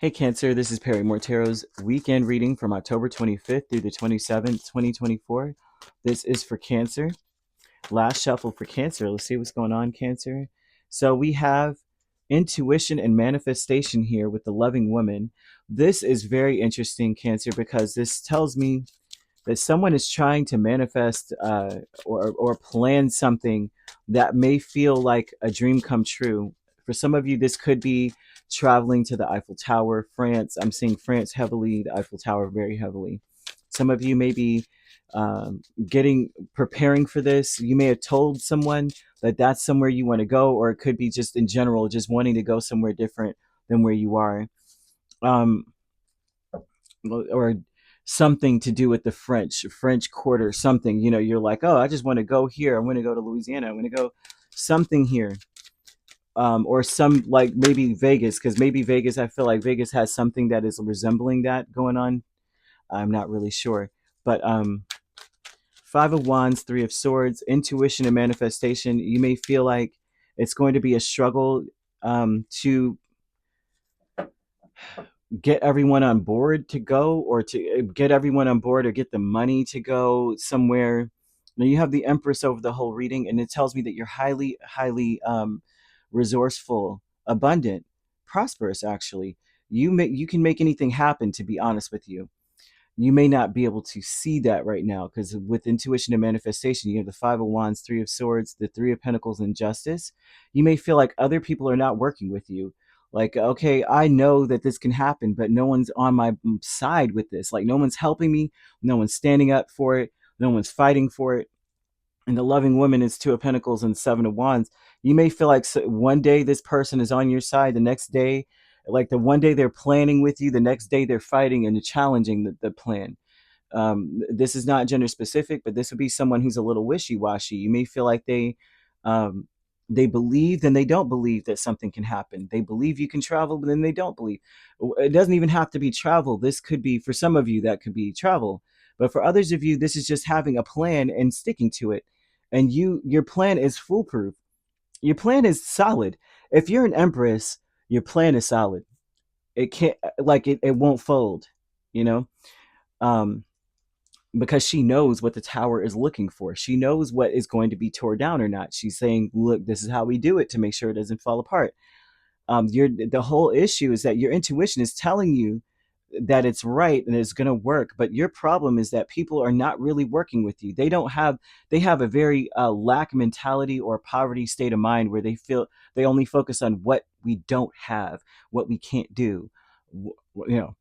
Hey Cancer, this is Perrymore Tarot's weekend reading from October 25th through the 27th, 2024. This is for Cancer. Last shuffle for Cancer. Let's see what's going on, Cancer. So we have intuition and manifestation here with the loving woman. This is very interesting, Cancer, because this tells me that someone is trying to manifest or plan something that may feel like a dream come true. For some of you, this could be traveling to the Eiffel Tower, France. I'm seeing France heavily, the Eiffel Tower very heavily. Some of you may be preparing for this. You may have told someone that that's somewhere you want to go, or it could be just in general, just wanting to go somewhere different than where you are. Um, or something to do with the French Quarter, something, you're like, oh, I just want to go here. I want to go to Louisiana. I want to go something here. Or some, like maybe Vegas, because maybe Vegas, I feel like Vegas has something that is resembling that going on. I'm not really sure. But Five of Wands, Three of Swords, intuition and manifestation. You may feel like it's going to be a struggle to get everyone on board to go, or to get everyone on board, or get the money to go somewhere. Now you have the Empress over the whole reading, and it tells me that you're highly resourceful, abundant, prosperous. Actually, you can make anything happen, to be honest with you. You may not be able to see that right now, because with intuition and manifestation, you have the Five of Wands, Three of Swords, the Three of Pentacles, and Justice. You may feel like other people are not working with you. Like, okay, I know that this can happen, but no one's on my side with this. Like, no one's helping me. No one's standing up for it. No one's fighting for it. And the loving woman is Two of Pentacles and Seven of Wands. You may feel like one day this person is on your side, the next day, like the one day they're planning with you, the next day they're fighting and challenging the plan. This is not gender specific, but this would be someone who's a little wishy-washy. You may feel like they believe, then they don't believe that something can happen. They believe you can travel, but then they don't believe. It doesn't even have to be travel. This could be, for some of you, that could be travel. But for others of you, this is just having a plan and sticking to it. And your plan is foolproof. Your plan is solid. If you're an Empress, your plan is solid. It can't, like, it won't fold, you know? Um, because she knows what the tower is looking for. She knows what is going to be torn down or not. She's saying, look, this is how we do it to make sure it doesn't fall apart. The whole issue is that your intuition is telling you that it's right and it's going to work, but your problem is that people are not really working with you. They have a very lack mentality or poverty state of mind, where they feel they only focus on what we don't have, what we can't do. You know,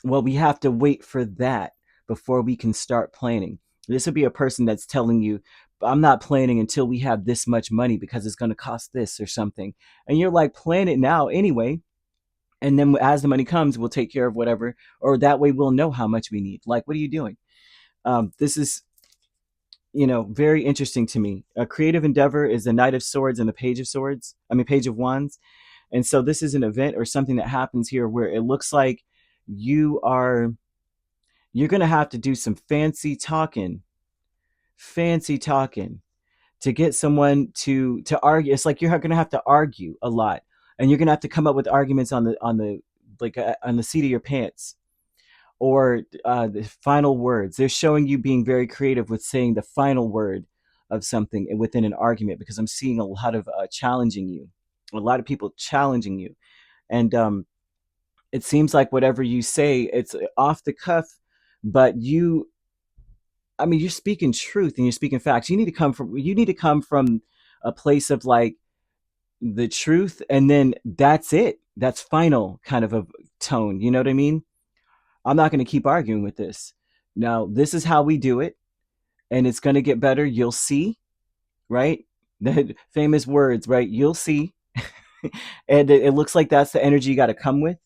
well, we have to wait for that before we can start planning. This would be a person that's telling you, I'm not planning until we have this much money because it's going to cost this or something. And you're like, plan it now anyway. And then as the money comes, we'll take care of whatever, or that way we'll know how much we need. Like, what are you doing? This is, very interesting to me. A creative endeavor is the Knight of Swords and the Page of Swords. I mean, Page of Wands. And so this is an event or something that happens here where it looks like you are you're going to have to do some fancy talking to get someone to argue. It's like you're going to have to argue a lot, and you're going to have to come up with arguments on the seat of your pants, or the final words. They're showing you being very creative with saying the final word of something within an argument, because I'm seeing a lot of challenging you, a lot of people challenging you. And it seems like whatever you say, it's off the cuff, but you're speaking truth and you're speaking facts. You need to come from a place of like the truth, and then that's it. That's final kind of a tone. You know what I mean? I'm not going to keep arguing with this. Now, this is how we do it, and it's going to get better. You'll see, right? The famous words, right? You'll see. And it looks like that's the energy you got to come with.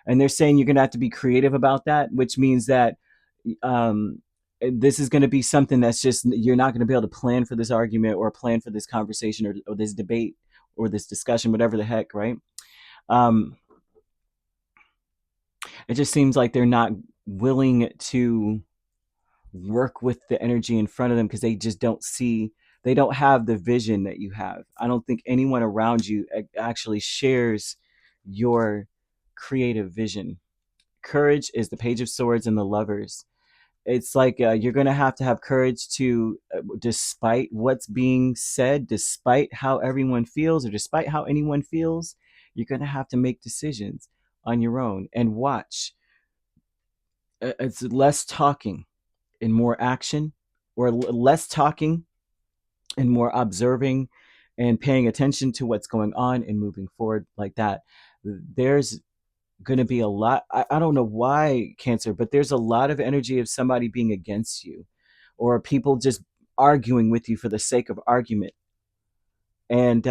And they're saying you're going to have to be creative about that, which means that um, this is going to be something that's just, you're not going to be able to plan for this argument or plan for this conversation, or this debate or this discussion, whatever the heck, right? Um, it just seems like they're not willing to work with the energy in front of them, because they just they don't have the vision that you have. I don't think anyone around you actually shares your creative vision. Courage is the Page of Swords and the Lovers. It's like you're going to have courage to, despite what's being said, despite how everyone feels, or despite how anyone feels, you're going to have to make decisions on your own and watch. It's less talking and more action, or less talking and more observing and paying attention to what's going on and moving forward like that. There's going to be a lot. I don't know why, Cancer, but there's a lot of energy of somebody being against you, or people just arguing with you for the sake of argument, and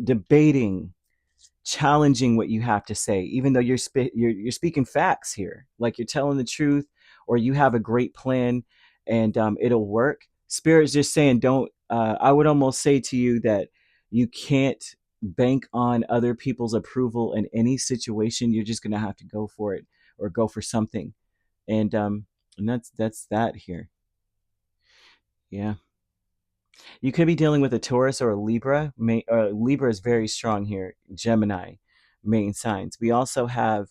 debating, challenging what you have to say, even though you're speaking facts here, like you're telling the truth, or you have a great plan, and it'll work. Spirit's just saying, don't. I would almost say to you that you can't bank on other people's approval in any situation. You're just gonna have to go for it, or go for something, and that's that here. Yeah. You could be dealing with a Taurus or a Libra. Libra is very strong here. Gemini, main signs. We also have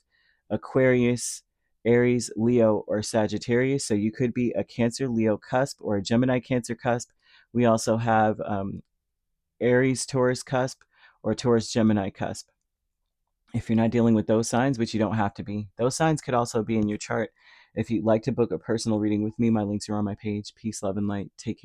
Aquarius, Aries, Leo, or Sagittarius. So you could be a Cancer, Leo cusp, or a Gemini, Cancer cusp. We also have Aries, Taurus cusp, or Taurus, Gemini cusp. If you're not dealing with those signs, which you don't have to be, those signs could also be in your chart. If you'd like to book a personal reading with me, my links are on my page. Peace, love, and light. Take care.